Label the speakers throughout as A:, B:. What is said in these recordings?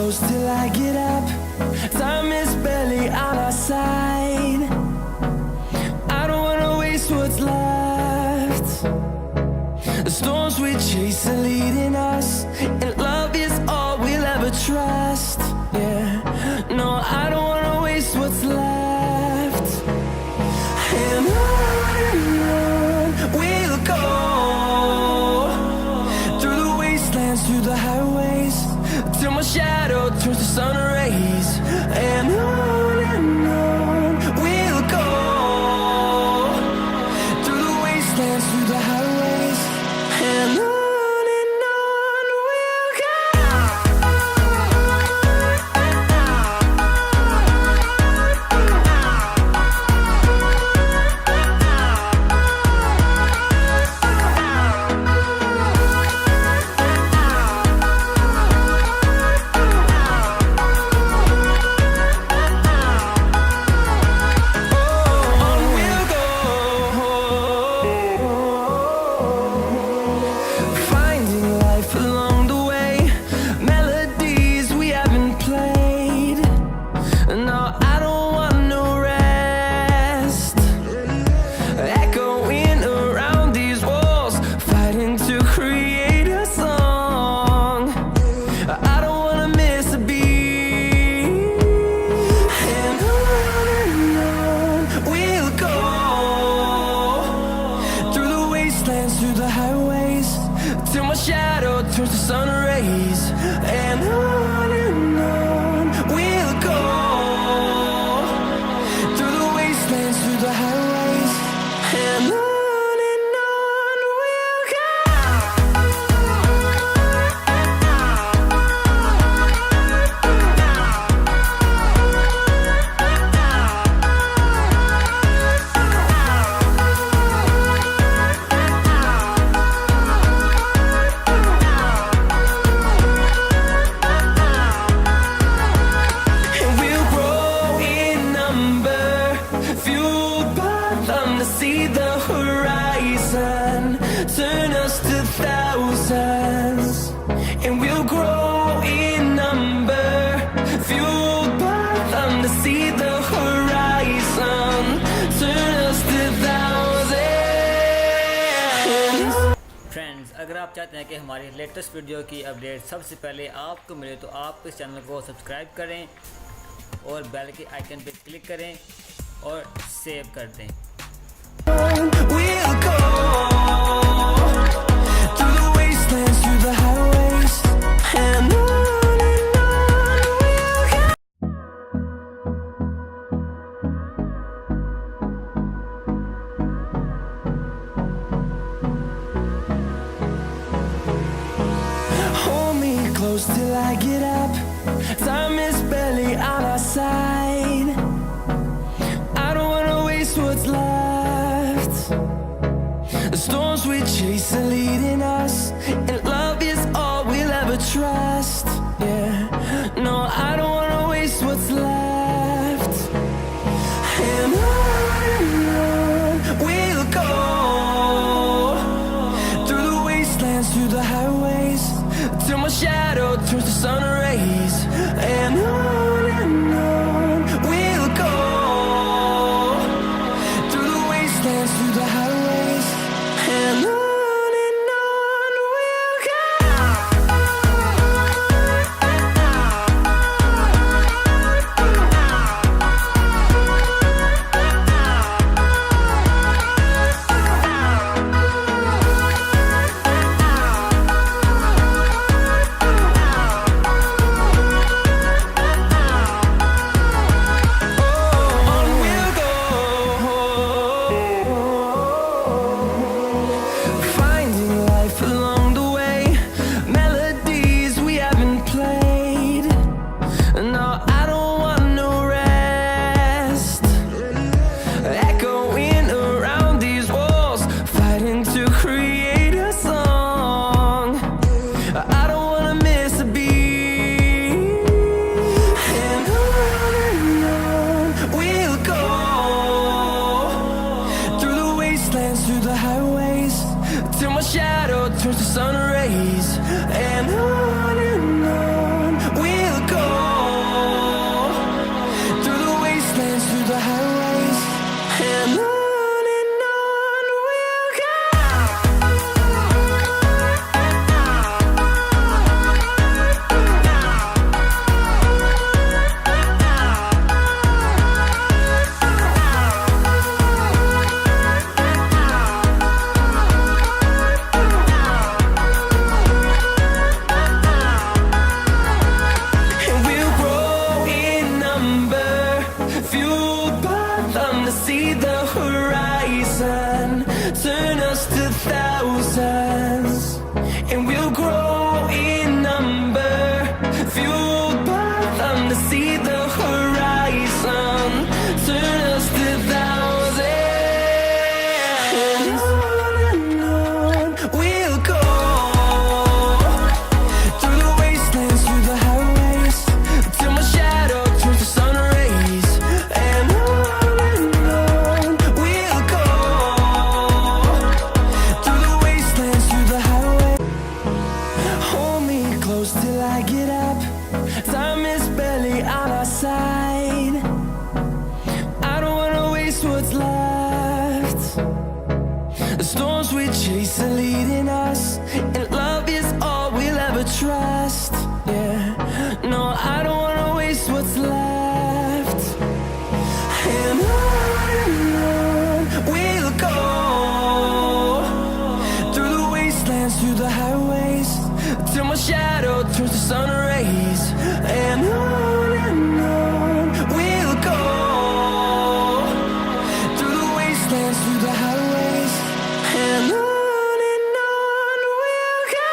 A: close till I get up. Time is barely on our side. I don't wanna waste what's left. The storms we chase are leading us, and love is all we'll ever trust. Yeah, no, I don't wanna waste what's left. And on we'll go, through the wastelands, through the highways, till my shadow turns to sun rays. And on we'll go, through the wastelands, through the highways, and on we'll go. Through the highways, till my shadow turns to sun rays. And on we'll go, through the wastelands, through the highways, and on we'll go. See the horizon, turn us to thousands, and we'll grow in number, fueled by them. To see the horizon, turn us to thousands.
B: Friends, अगर आप चाहते हैं कि हमारी latest video की update सबसे पहले आपको मिले तो आप इस चैनल को सब्सक्राइब करें और बेल के आइकन पर क्लिक करें और सेव कर दें।
A: We'll go through the wastelands, through the highways, and on we'll go. Hold me close till I get up. Time is barely on our side. I don't wanna waste what's left. The storms we chase are leading us, and love is all we'll ever trust. Yeah, no, I don't wanna waste what's left. And on we'll go, through the wastelands, through the highways, till my shadow turns to sun rays. And on we'll go, through the wastelands, through the highways, and on we'll go. turns to sun rays, and on we'll go. us to thousands, and we'll grow in number, fueled by them to see the horizon. Turn us to thousands, and on we'll go, through the wastelands, through the highways, till my shadow turns to sun rays. And on we'll go, through the wastelands, through the highways. Hold me close till I get up. Time is barely on our side. I don't wanna waste what's left. The storms we chase are leading us, and love is all we'll ever trust. Yeah, no, I don't wanna waste what's left. And on we'll go, through the wastelands, through the highways, till my shadow turns to sun rays. And on we'll go, through the wastelands, through the highways. And on we'll go.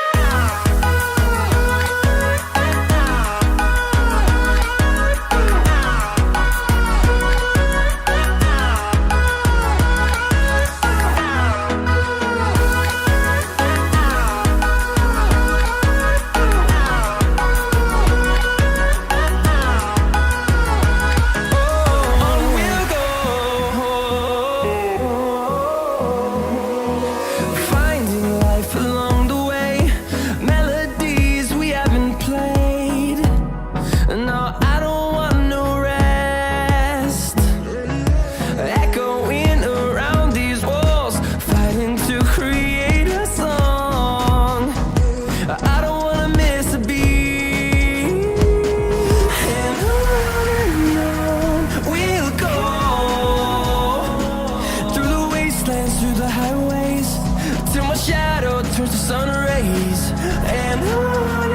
A: On we'll go, finding life along the way, melodies we haven't played. No, I don't want no rest, echoing around these walls, fighting to create a song. I don't wanna miss a beat. And on we'll go, through the wastelands, through the highways, till my shadow turns to sun rays. And on